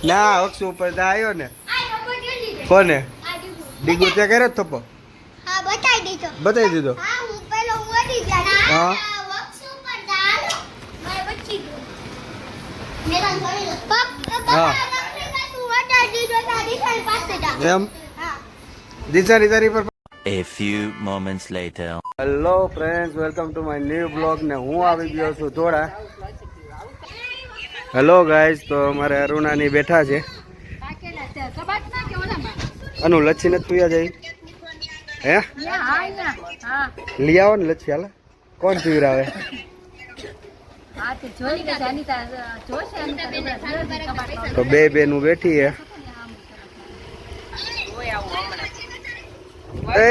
ના અક્ષુ ઉપર તો આવ્યો ને. કોને ડીગુ તે કર્યો થપ્પો? હા બતાવી દીધો. બતાવી દીધો. હા હું પેલો ઓડી ગયા. હા વક્ષ ઉપર દાલો મારે બચી ગયો. મેદાન કરી લો. હા તું વટા દીધો તારી સાઈડ પાસે જા. એમ હા દિશાની તારી પર. A few moments later. Hello friends, welcome to my new blog ને હું આવી ગયો છું થોડા. હેલો ગાઈઝ, તો અમારે અરુણાની બેઠા છે. અનુ લચ્છી નથી પીવા જાય? હે લઈ આવો ને લચ્છી. હાલ કોણ પીવરાવે? તો બે બેનું બેઠી હે. એ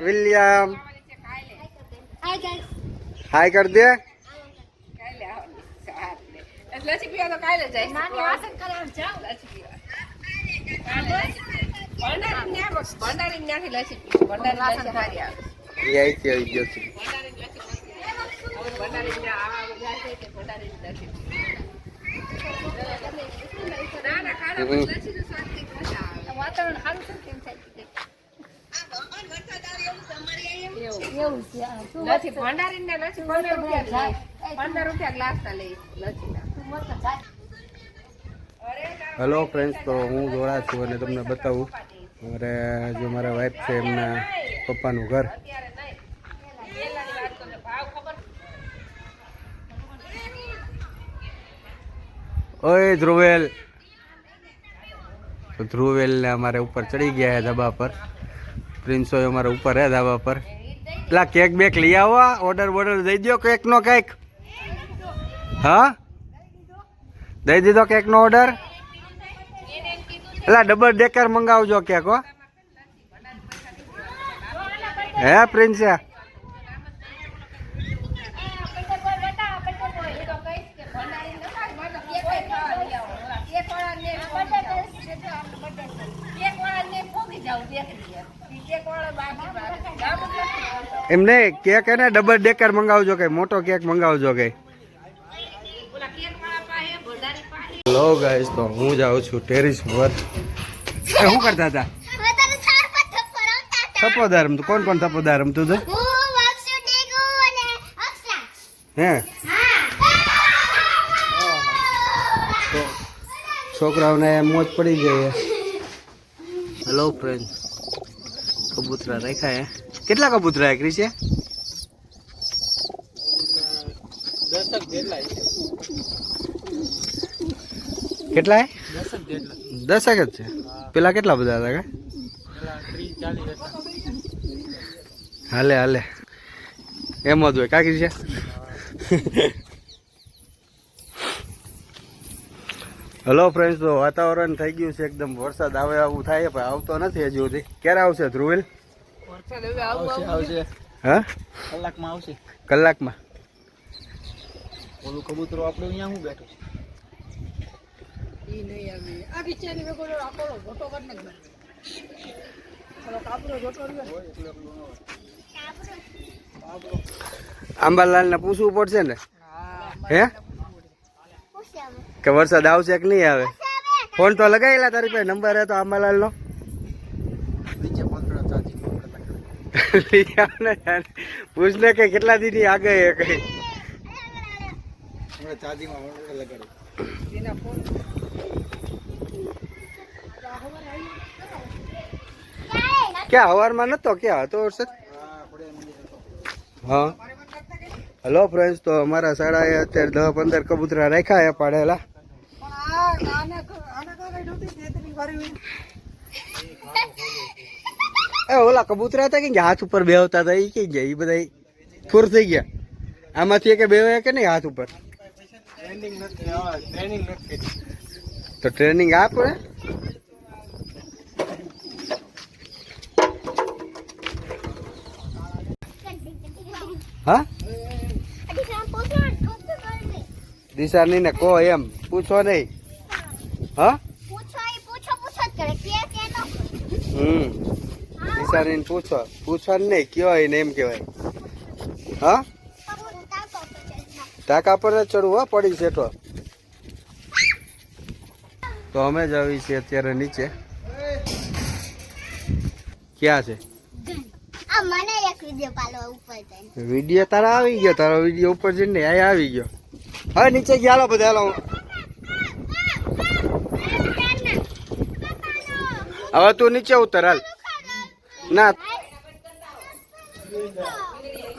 વિલિયમ હાય ગાઈસ. હાય કર દે. લસી પીવા તો કાલે જાય. નાની વાસણ કરે આમ જાવ લસી પીવા. ભંડારી ન્યાથી લસી પીવા. ભંડારી લસી સારી આવે. એ અહીંથી આવી ગયો છે. ભંડારી ન્યા આવા જાય છે કે ભંડારી લસી ના ના ખાડા લસી નું સ્વાદ કંઈક મજા આવે. વાતાવરણ સારું છે કેમ થાય? લસી ભંડારી ને લસી 15 રૂપિયા ગ્લાસ ના લઈ લસી ના. હેલો ફ્રેન્ડ્સ, તો હું જોડા છું અને તમને બતાવું અમારે જો મારા વાઈફ છે એમના પપ્પાનું ઘર. ઓય ધ્રુવેલ. તો ધ્રુવેલ ને અમારે ઉપર ચડી ગયા છે ધાબા પર. પ્રિન્સો અમારે ઉપર હે ધાબા પર. પેલા કેક બેક લઈ આવો, ઓર્ડર બોર્ડર દઈ દો કેક નો. કંઈક હા દઈ દીધો કેક નો ઓર્ડર. પેલા ડબલ ડેકર મંગાવજો કેક. હો હે પ્રિન્સે? એમને કેક એને ડબલ ડેકર મંગાવજો, કઈ મોટો કેક મંગાવજો કઈ. હેલો ગાઈસ, તો હું જાઉં છું ટેરિસ પર. શું કરતા હતા? થપ્પોદાર રમતું. કોણ કોણ થપ્પોદાર રમતું હતું? હે તો છોકરાઓને મોજ પડી ગઈ. હેલો ફ્રેન્ડ, કબૂતરા રાખ્યા હે. કેટલા કબૂતરા એકરી છે? 10 જેટલા. કેટલા? 10 જ છે. પેલા કેટલા બધા હતા? હાલે હાલે એમ જ હોય. કાકી છે. હેલો ફ્રેન્ડ્સ, તો વાતાવરણ થઈ ગયું છે એકદમ વરસાદ આવે આવું થાય પણ આવતો નથી હજુ સુધી. ક્યારે આવશે ધ્રુવેલ? હા કલાકમાં આવશે. કલાકમાં? ઓલું કબૂતરો આપણે અહીંયા હું બેઠું છે. આંબાલાલ ને પૂછવું પડશે ને હે કે વરસાદ આવશે કે નહીં આવે. ફોન તો લગાવેલા તારી પાસે નંબર હે તો આંબાલાલ નો? પૂછ ને કે કેટલા દી ની આગે કઈ. ક્યાં હવારમાં નતો? ક્યાં હતો વરસાદ? હા. હેલો ફ્રેન્ડ્સ, તો અમારા શાળાએ અત્યારે 10-15 કબૂતરા રાખ્યા હે પાડેલા. એ ઓલા કબૂતરા હતા કે હાથ ઉપર બેહતા હતા એ કઈ ગયા? એ બધા ફૂર થઈ ગયા. આમાંથી કે બેવાય કે નહીં હાથ ઉપર? તો ટ્રેનિંગ આપ ને. હા દિશા નહીં ને કહો એમ પૂછો નહીં. હા દિશા નહીં પૂછો. પૂછવાનું નહીં, કયો એને એમ કેવાય. હા ટાકા પર જ ચડવું. હા પડી સેઠો. તો અમે જ આવી છીએ અત્યારે નીચે. ક્યાં છે આ મને એક વિડિયો પાલો ઉપર જઈને વિડીયો? તારા આવી ગયો, તારો વિડીયો ઉપર જઈને આ આવી ગયો. હવે નીચે ગયા, હાલો બધા હાલો. હવે તું નીચે ઉતર હાલ. ના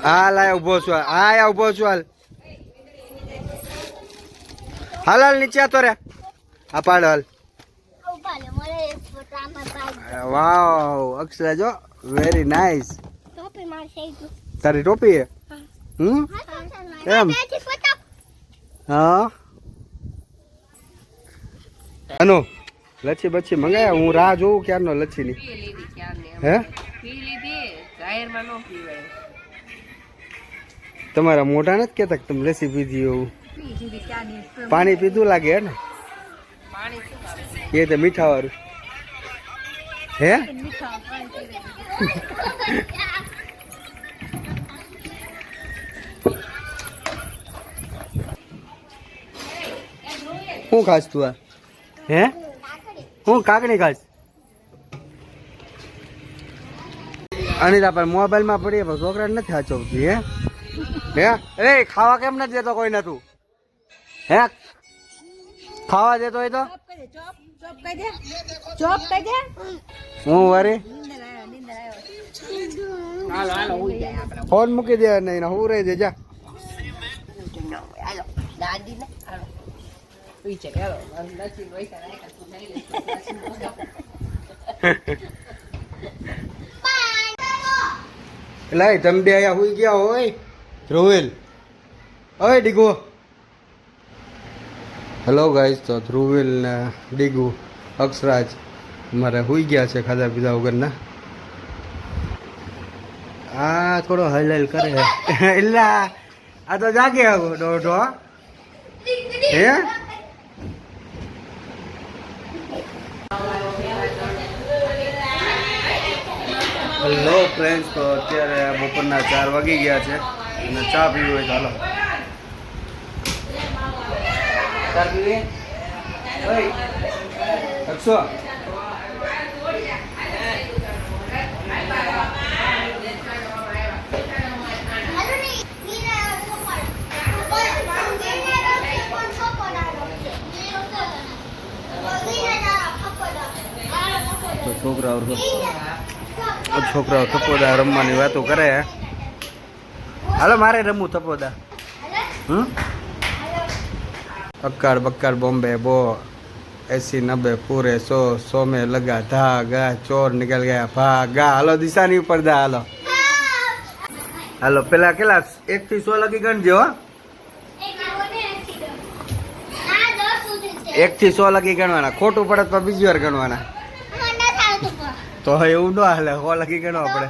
હાલ આ ઉભો છું, હા ઉભો છું હાલ. હાલ હાલ નીચે આતો રે. આ પાડ હાલ. ઉપાડે મને એક ફોટામાં પાડ વાવ અક્ષરા જો વેરી નાઇસ. ટોપી માર છે તારી ટોપી હે? એમ? હા અનુ લચ્છી બચ્છી મંગાયા? હું રાહ જોઉં ક્યારનો લચ્છી ની. પી લીધી ક્યારની અમે. હે પી લીધી જાહેરમાં નો પીવાય. તમારા મોઢા નથી કેતા કે તમે લસ્સી પીધી એવું? પી લીધી ક્યારની. પાણી પીધું લાગે હે ને? પાણી શું ખાવે? એ તો મીઠા વાળું હે? મીઠા પાણી પીવે. શું ખાસ તું આ? હે હું કાકડી ખાસ? અનિતા પણ મોબાઈલમાં પડીએ પણ છોકરાને નથી સાચવતી. હે હે એ ખાવા કેમ નથી દેતો કોઈ તું? હે ખાવા દેતો હોય તો ચોપ કહી દે. હું વરી હાલો હાલો ઉઈ જાય આપણે. ફોન મૂકી દે નહીં હું રહી દે જા. હાલો દાદી ને હાલો ઉઈ જાય. હાલો લચ્છી પૈસા રાખ્યા તું લઈ લે. લાય તમે બે અહીંયા હુઈ ગયા હોય. ધ્રુવેલ ઓય ડીગો. હેલો ગાઈસ, તો ધ્રુવેલ ને ડીગુ અક્ષરાજ મારે હુઈ ગયા છે ખાધા પીધા વગરના. આ થોડો હલ કરે એટલે આ તો જાગે દોઢો. હે હેલો ફ્રેન્ડ્સ, તો અત્યારે બપોરના 4 વાગી ગયા છે અને ચા પીવી હોય તો હાલો. ચા પીવી? ઓય અક્ષો છોકરાઓ થપોદા રમવાની વાતો કરે. હાલો મારે રમવું થપોદા. અક્કાડ બક્કાડ બોમ્બે બો 80-90 પૂરે 100 में लगा धागा ચોર निकल गया भागा. હાલો દિશાની ઉપર દા. હાલો હાલો પેલા કેટલા 1 થી 100 લગી ગણજો. 1 થી 100 લગી ગણવાના. ખોટું પડે તો બીજી વાર ગણવાના. તો એવું ન હાલે. 100 લગી ગણવા પડે.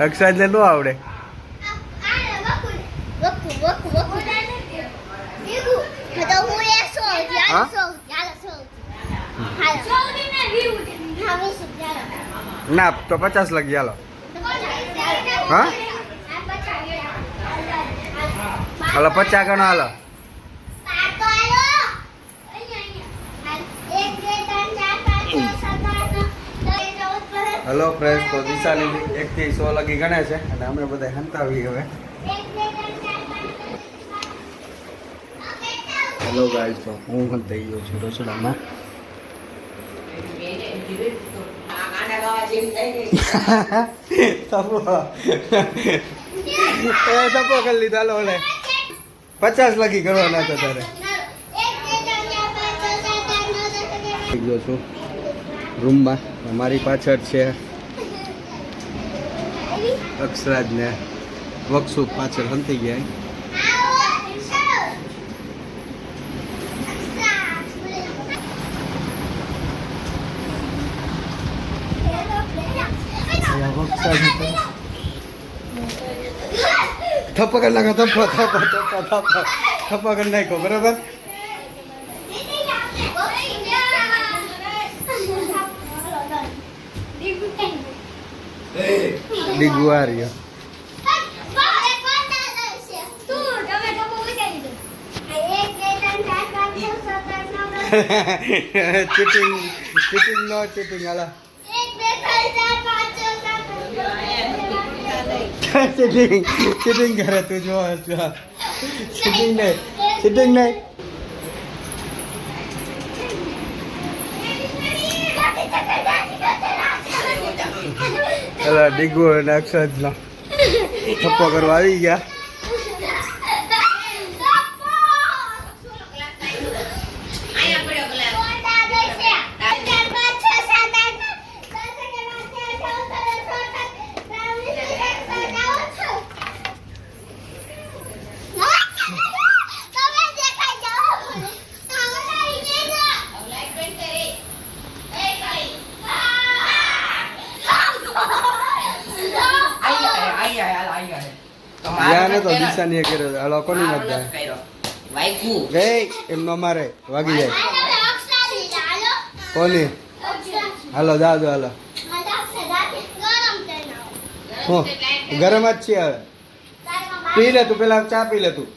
અક્ષરાજને ન આવડે. ના તો 50 લગી. હાલો હા હાલો 50 ગણો. હાલો હેલો ફ્રેન્ડ્સ, તો દિશાની 1 થી 100 લગી ગણે છે અને અમે બધા હંતાવી હવે. હેલો ગાઈસ, તો હું હંતાઈ ગયો છું રસોડામાં. તપો કરી લીધા. હાલો ઓલે 50 લગી કરવાના હતા તારે. ગયો છું રૂમમાં. મારી પાછળ છે અક્ષરાજ ને વક્ષુ પાછળ હંતી ગયા. થપ્પા કરી નાખો. થપ્પા કરી નાખો. બરાબર. ડીગુ આ રહ્યો. ચીટિંગ નો ચીટિંગ હાલો એક બે ત્રણ ચાર પાંચ છ સાત ચીટિંગ કરે તું જો ચીટિંગ નહીં પેલા ડીગુ અને અક્ષર નો થપ્પો કરવા આવી ગયા યાને તો દિશાની કર્યો હાલો કોની મત જાય ગઈ એમનો મારે વાગી જાય કોની હાલો દાદો હાલો હું ગરમ જ છે હવે પી લે તું પેલા ચા પી લે તું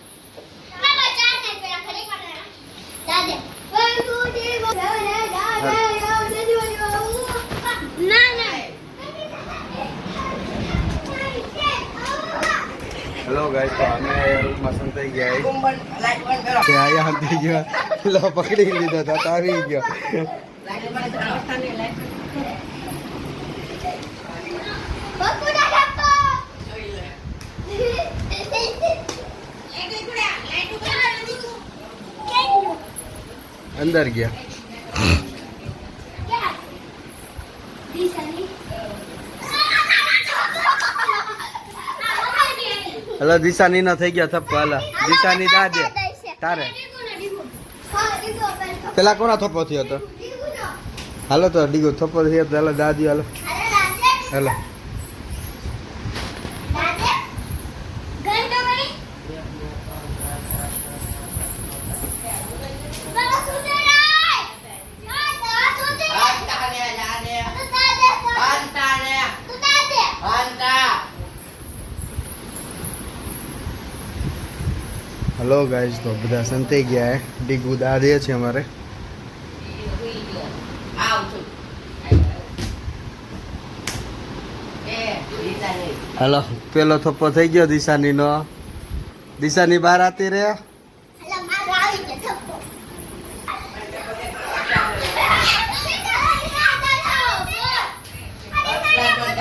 હેલો ગાઈસ તો અમે રૂમમાં સંતાઈ ગયા છે આયા હંતી ગયો લો પકડી લીધો તો આવી ગયો અંદર ગયા હલો દિશાની નો થઈ ગયા થપ્પો હાલો દિશાની દાદે તારે પેલા કોના થપ્પો થયો હતો હાલો તો ડીગો થપ્પો થયો તો હાલો દાદી હાલો હાલો હલો ગાઈઝ તો બધા સંતાઈ ગયા હે ડીગુ દાદે છે અમારે હલો પેલો થપ્પો થઈ ગયો દિશાની નો દિશાની બહાર આતી રે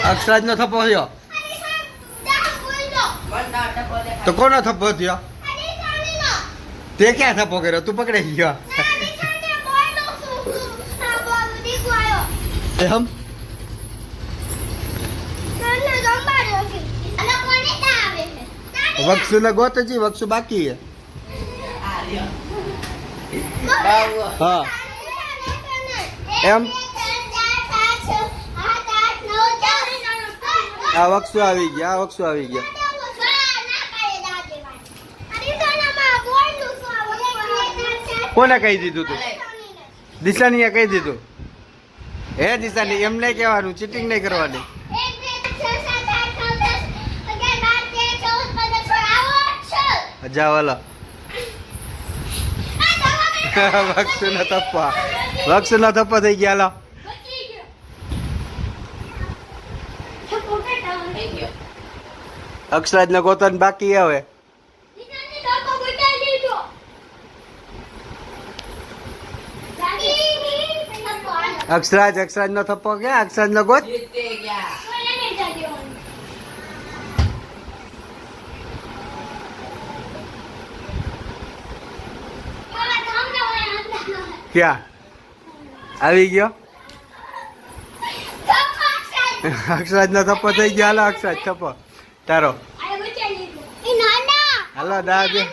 અક્ષરાજ નો થપ્પો થયો તો કોનો થપ્પો થયો તે ક્યાં થપ્પો કર્યો તું પકડી ગયો એમ વક્ષુ ને ગોતજી વક્ષુ બાકી હે હા એમ આ વક્ષુ આવી ગયા આ વક્ષુ આવી ગયા કોને કહી દીધું તું દિશાનીએ કહી દીધું હે દિશાની એમ નહીં કહેવાનું ચીટિંગ નહીં કરવાની જાઓ હાલો વક્ષુ ના થપ્પા થઈ ગયા હાલો અક્ષરાજ ને ગોતન બાકી હવે અક્ષરાજ નો થપ્પો ક્યાં અક્ષરાજ નો ગોત ક્યાં આવી ગયો અક્ષરાજ નો થપ્પો થઈ ગયો હાલો અક્ષરાજ થપ્પો તારો હાલો દાદે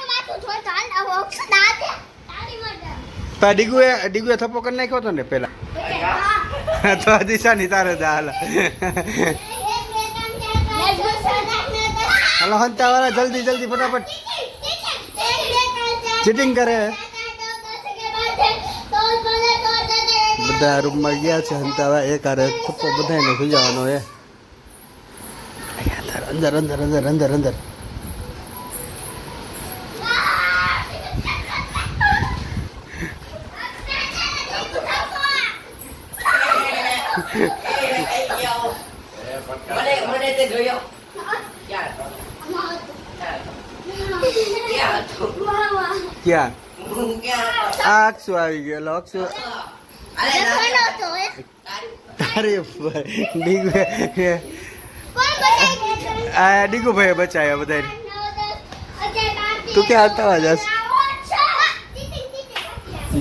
ડીગુએ થપ્પો કરી નાખ્યો હતો ને પેલા તો દિશાની તારે હાલ હાલો હંતા વાળા જલ્દી ફટાફટ ચીટિંગ કરે બધા રૂમમાં ગયા છે હંતાવા એક હારે થપ્પો બધાને સુઈ જવાનો હે અંદર મને તે જોયો ક્યાં હતો? ક્યાં હું ક્યાં આ અક્ષુ આવી ગયો અક્ષુ અરે ના તારી ઉપર આ ડીગુભાઈ બચાવ્યા બધાને તું ક્યાં હલતા જશ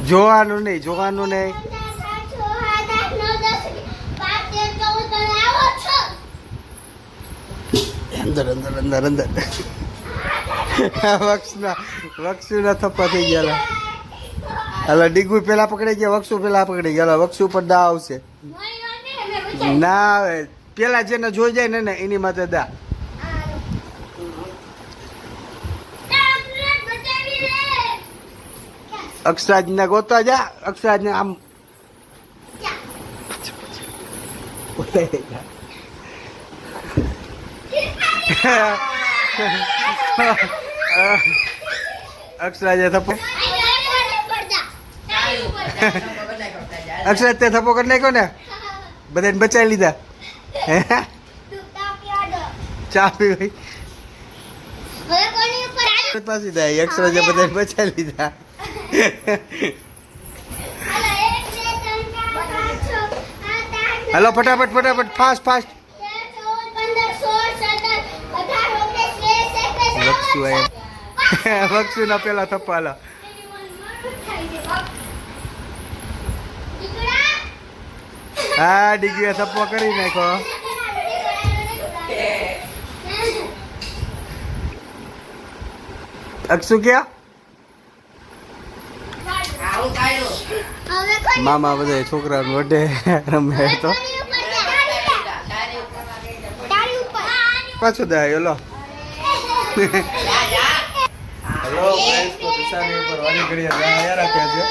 જોવાનું નહીં અંદર વક્ષુના થપ્પા થઈ ગયા હાલો ડીગુ પેલા પકડી ગયા વક્ષુ પેલા પકડી ગયા વક્ષુ પર દા આવશે ના આવે પેલા જેને જોઈ જાય ને એની માથે દા અક્ષરાજ ને ગોતવા જા અક્ષરાજ ને આમ અક્ષરાજે થપ્પો અક્ષરાજ તે થપ્પો કરી નાખ્યો ને બધાને બચાવી લીધા ચા પીવી પાછી થાય અક્ષરાજે બધાને બચાવી લીધા હલો ફટાફટ ફાસ્ટ વક્ષુ ના પેલા થપ્પા હાલો હા ડીગીએ થપ્પો કરી નાખો અક્ષુ ક્યાં આવું કાઢ્યું મામા બધા છોકરા વડે રમે તો પાછો દે લો હેલો ગાઈસ તો દિશાની ઉપર વાલી ઘડી આયા રાખ્યા છે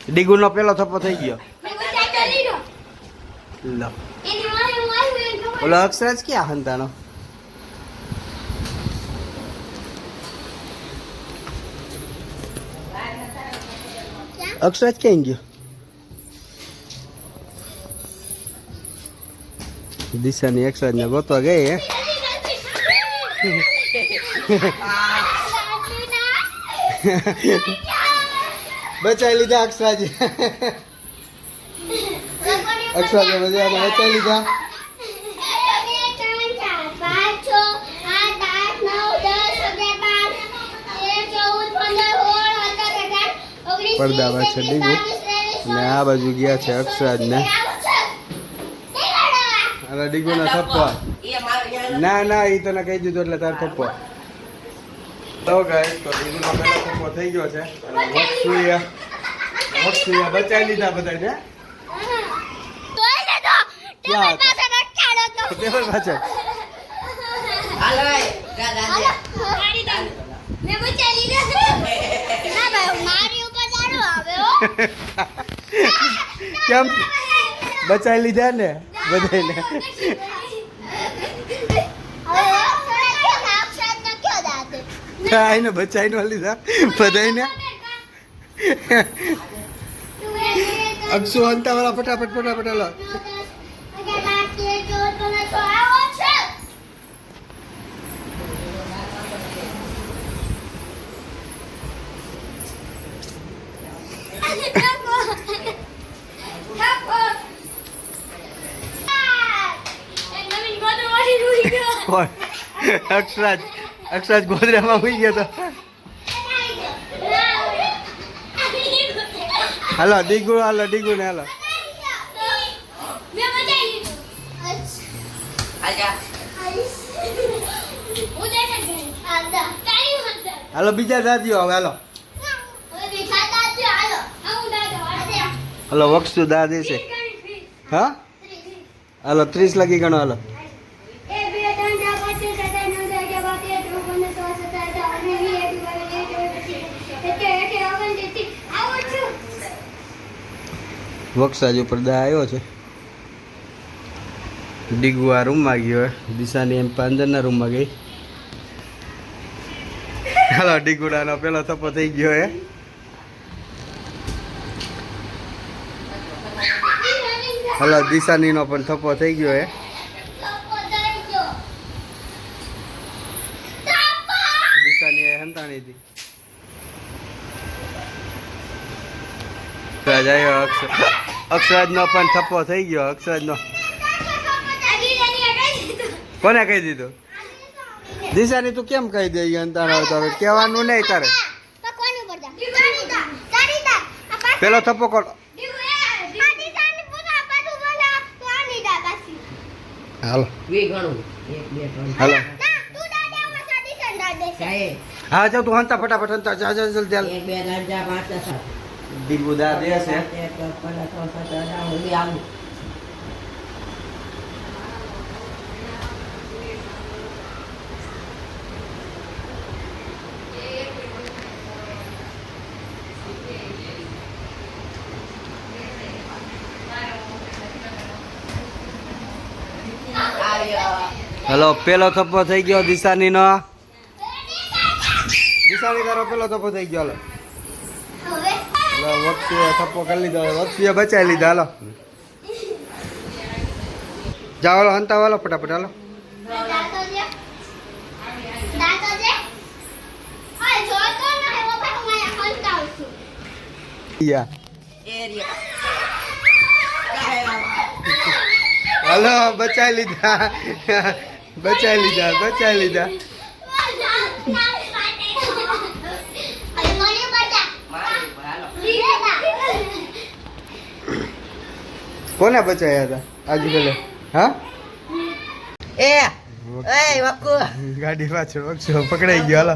ડીગુ નો પેલો થપ્પો થઈ ગયો લો ઓલો અક્ષરાજ ક્યાં હંતાનો અક્ષરાજ ક્યાં ગયો દિશાની અક્ષરાજ ને ગોતવા ગઈ હે બચાવી લીધા અક્ષરાજે બજારમાં બચાવી લીધા પડદામાં છે ડીગુ અને આ બાજુ ગયા છે અક્ષરાજ ને અરે ડીગુ ના થપ્પા ના એ તને કહી દીધું એટલે તાર થપ્પો તો ગાઈસ તો ડીગુ નો પહેલો થપ્પો થઈ ગયો છે અને વક્ષુએ બચાવી લીધા બધાને ક્યાં હતો ટેબલ પાછળ હાલ ભાઈ દાદા મેં બચાવી લીધા ના ભાઈ મારી ઉપર ચાલો આવે હો કેમ બચાવી લીધા ને બધાને આઈને બચાવી નો લીધા બધાને અક્ષુ હંતા વાળા ફટાફટ હાલો અક્ષરાજ ગોદરામાં હોઈ ગયો તો હાલો ડીગુ ને હાલો આજા હાલો બીજા દાદીઓ હવે હાલો હાલો વક્ષુ દાદી છે હા હાલો 30 લગી ગણો હાલો વક્ષાજ ઉપર દા આવ્યો છે ડીગુ આ રૂમમાં ગયો દિશાની એમ અંદરના રૂમમાં ગઈ હાલો ડીગુડાનો પેલો થપ્પો થઈ ગયો હે. હાલો દિશાનીનો પણ થપ્પો થઈ ગયો હે. દિશાની એ હંતાણી હતી. અક્ષરાજનો પણ થપ્પો થઈ ગયો. અક્ષરાજનો કોને કહી દીધું? દિશાની તું કેમ કહી દે? અંતાણો તારે કહેવાનું નહીં તારે. પેલો થપ્પો કોણ? હાલો હાલો હા જાવ તું હંતા ફટાફટ હંતા જા જા જલ્દી હાલ. દીગુ દા દે છે. હેલો પેલો થપ્પો થઈ ગયો દિશાની નો. દિશાની તારો પેલો થપ્પો થઈ ગયો. હાલો વક્ષીએ થપ્પો કરી લીધો. વક્ષીએ બચાવી લીધા. હાલો જાઓ હાલો હંતા હાલો ફટાફટ હાલો. હાલો બચાવી લીધા. બચાવી લીધા. બચાવી લીધા. કોને બચાવ્યા હતા આજુ પેલે? હા ગાડી પાછળ વક્ષો પકડાઈ ગયો. હાલો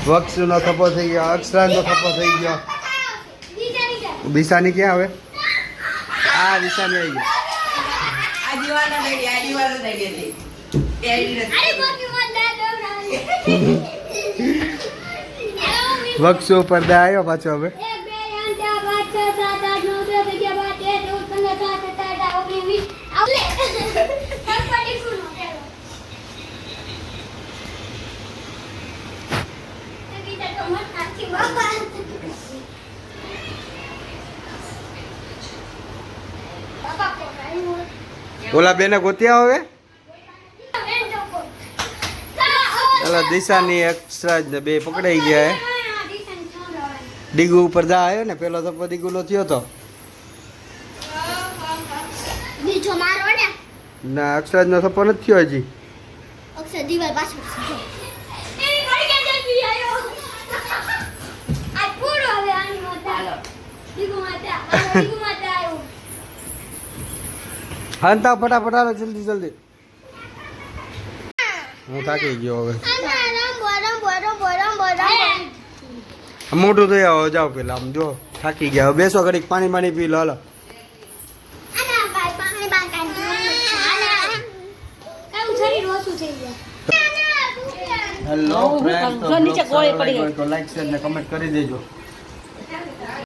વક્ષનો થપ્પો થઈ ગયો. અક્ષરાનો થપ્પો થઈ ગયો. દિશાની ક્યાં આવે? આ દિશાની આવી ગઈ. વક્ષો પડદા આવ્યો પાછો હવે. ઓલા બેને ગોત્યા હવે. ચાલો દિશાની અક્ષરાજ ને બે પકડાઈ ગયા. ડીગુ ઉપર દા આવ્યો ને. પેલો તો ડીગુલો થયો તો ના અક્ષરાજ નો થપ્પો નથી થયો હજી. હંતા ફટાફટ હાલો જલ્દી જલ્દી. હું થાકી ગયો હવે. મોટું થઈ આવો જાઓ પેલા આમ જો થાકી ગયા. હવે બેસો ઘડીક પાણી પાણી પી લો. હાલો હેલો ફ્રેન્ડ, તો લાઈક શેર ને કમેન્ટ કરી દેજો.